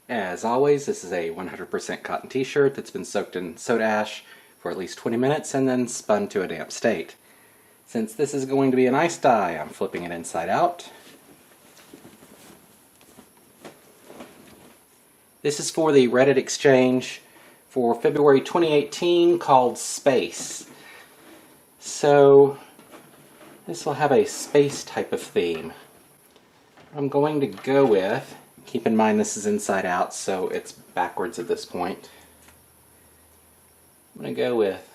As always, this is a 100% cotton t-shirt that's been soaked in soda ash for at least 20 minutes and then spun to a damp state. Since this is going to be an ice dye, I'm flipping it inside out. This is for the Reddit exchange for February 2018 called Space. So this will have a space type of theme. I'm going to go with, keep in mind this is inside out so it's backwards at this point. I'm going to go with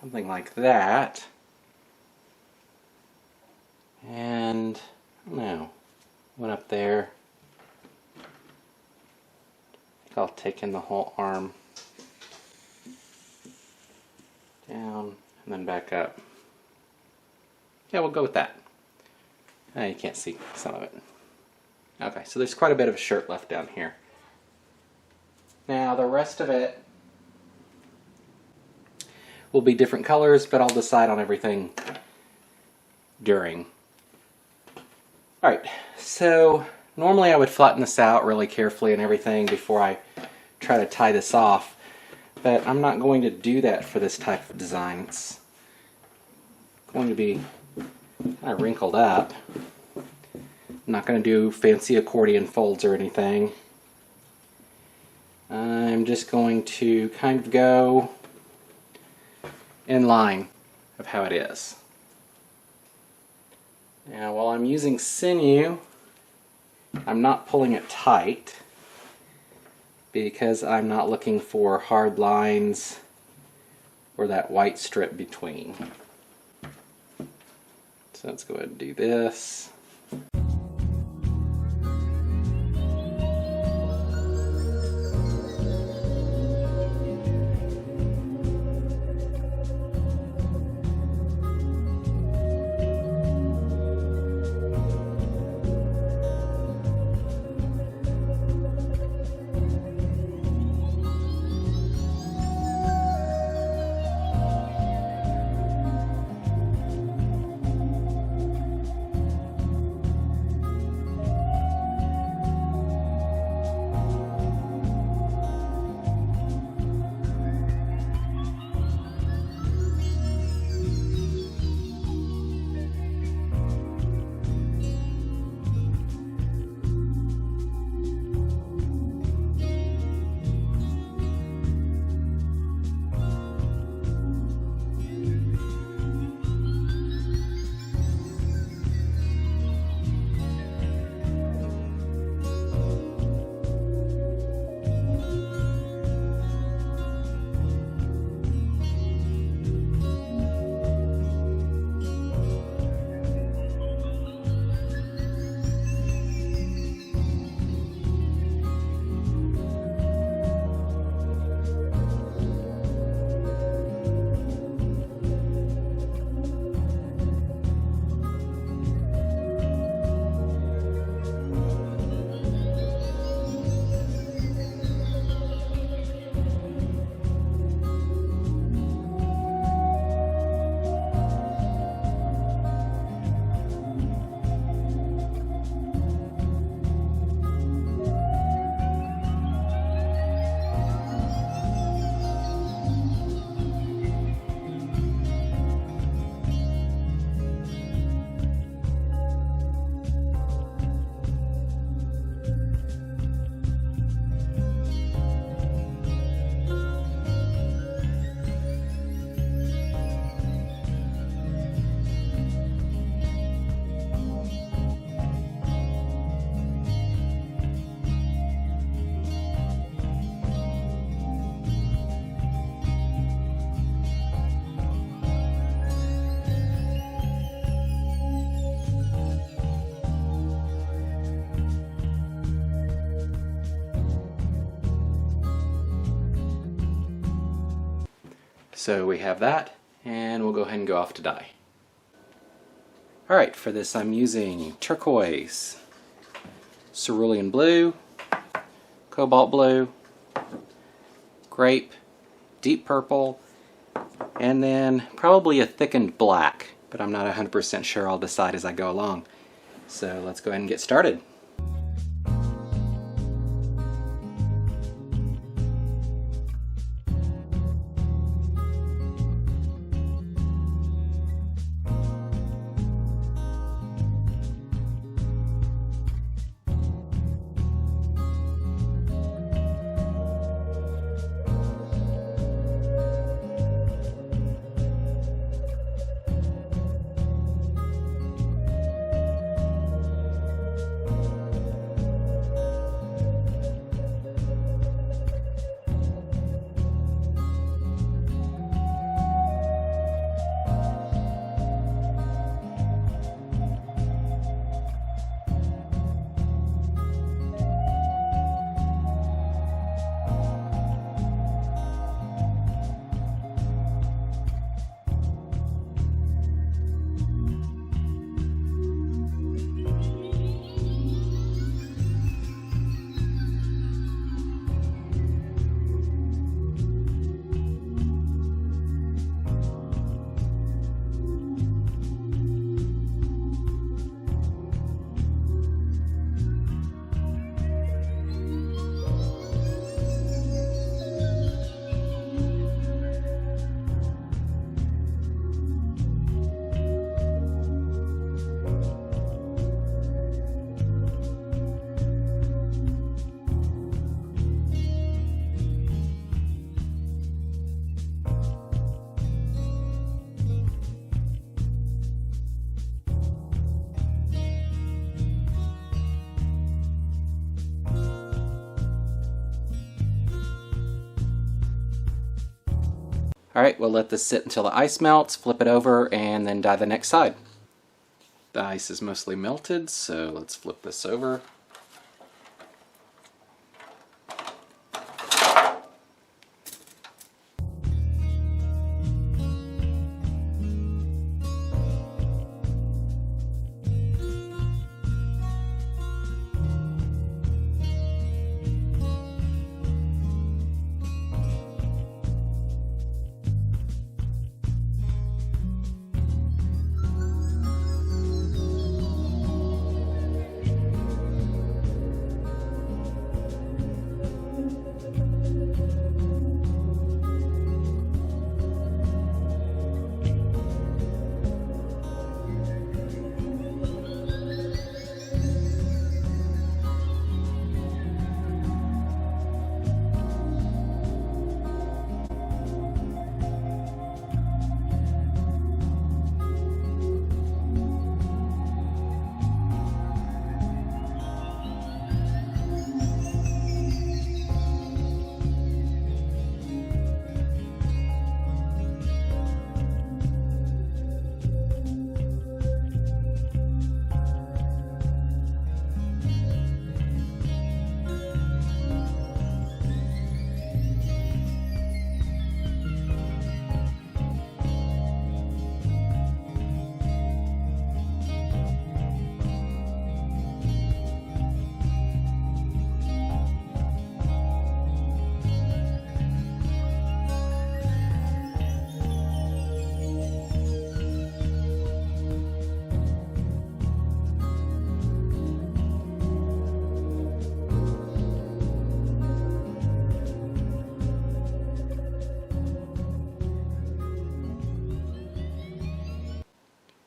something like that. And, I don't know, one up there. I think I'll take in the whole arm. Down, and then back up. Yeah, we'll go with that. You can't see some of it. Okay, so there's quite a bit of a shirt left down here. Now, the rest of it will be different colors, but I'll decide on everything during. Alright, so normally I would flatten this out really carefully and everything before I try to tie this off, but I'm not going to do that for this type of design. It's going to be kind of wrinkled up. I'm not going to do fancy accordion folds or anything. I'm just going to kind of go in line of how it is. Now while I'm using sinew, I'm not pulling it tight because I'm not looking for hard lines or that white strip between. So let's go ahead and do this. So we have that, and we'll go ahead and go off to dye. Alright, for this I'm using turquoise, cerulean blue, cobalt blue, grape, deep purple, and then probably a thickened black, but I'm not 100% sure. I'll decide as I go along. So let's go ahead and get started. Alright, we'll let this sit until the ice melts, flip it over, and then dye the next side. The ice is mostly melted, so let's flip this over.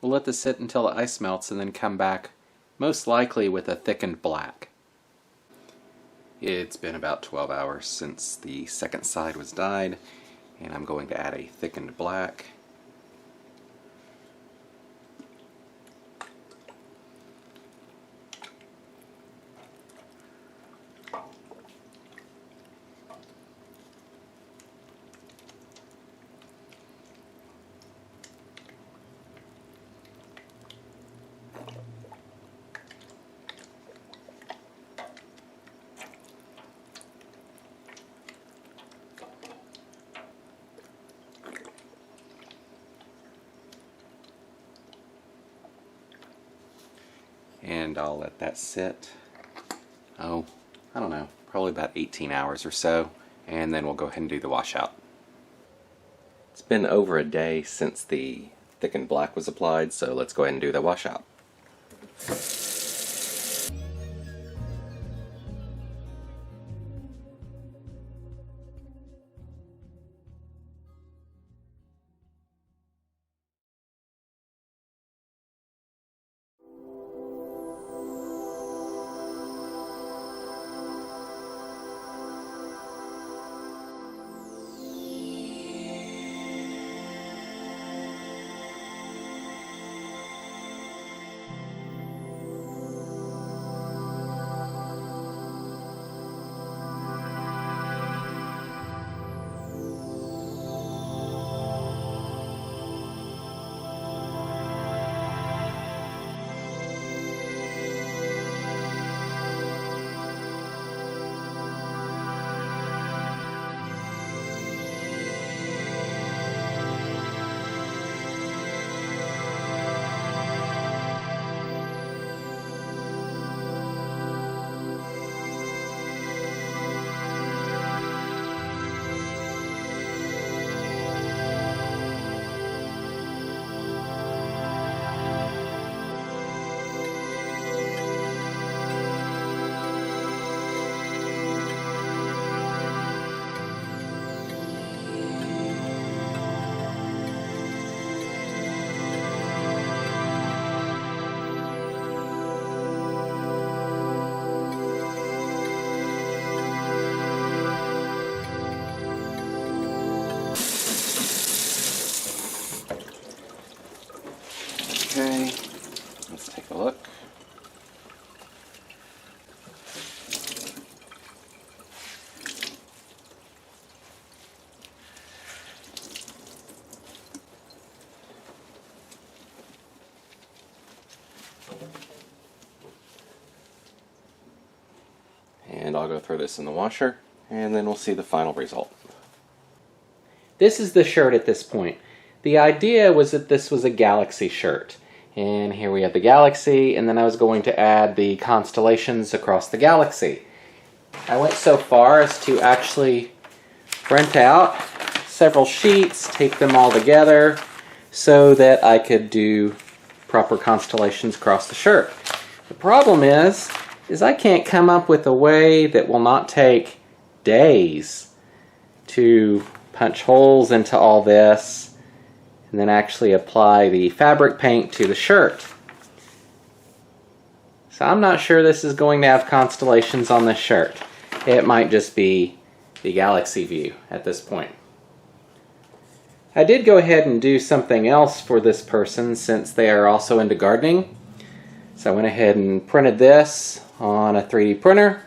We'll let this sit until the ice melts and then come back, most likely with a thickened black. It's been about 12 hours since the second side was dyed, and I'm going to add a thickened black. And I'll let that sit, I don't know, probably about 18 hours or so, and then we'll go ahead and do the washout. It's been over a day since the thickened black was applied, so let's go ahead and do the washout. Okay, let's take a look. and I'll go throw this in the washer, and then we'll see the final result. This is the shirt at this point. The idea was that this was a galaxy shirt. And here we have the galaxy, and then I was going to add the constellations across the galaxy. I went so far as to actually print out several sheets, tape them all together, so that I could do proper constellations across the shirt. The problem is I can't come up with a way that will not take days to punch holes into all this and then actually apply the fabric paint to the shirt. So I'm not sure this is going to have constellations on this shirt. It might just be the galaxy view at this point. I did go ahead and do something else for this person since they are also into gardening. So I went ahead and printed this on a 3D printer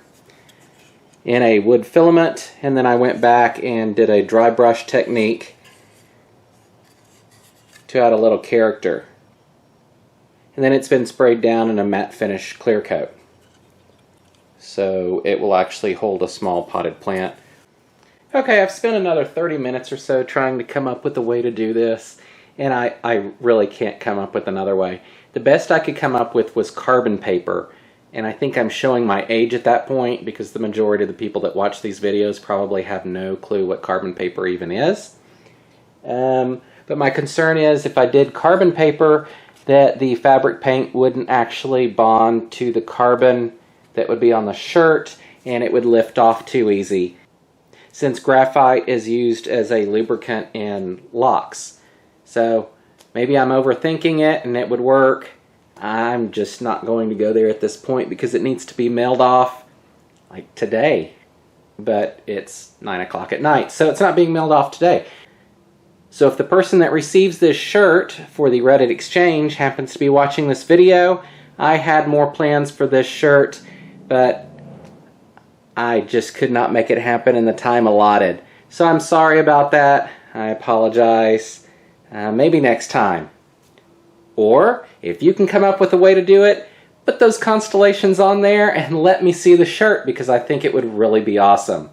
in a wood filament, and then I went back and did a dry brush technique to add a little character. And then it's been sprayed down in a matte finish clear coat. So it will actually hold a small potted plant. Okay, I've spent another 30 minutes or so trying to come up with a way to do this, and I really can't come up with another way. The best I could come up with was carbon paper, and I think I'm showing my age at that point because the majority of the people that watch these videos probably have no clue what carbon paper even is. But my concern is if I did carbon paper, that the fabric paint wouldn't actually bond to the carbon that would be on the shirt, and it would lift off too easy, since graphite is used as a lubricant in locks. So maybe I'm overthinking it and it would work. I'm just not going to go there at this point because it needs to be mailed off like today. But it's 9 o'clock at night, so it's not being mailed off today. So if the person that receives this shirt for the Reddit exchange happens to be watching this video, I had more plans for this shirt, but I just could not make it happen in the time allotted. So I'm sorry about that. I apologize. Maybe next time. Or, if you can come up with a way to do it, put those constellations on there and let me see the shirt because I think it would really be awesome.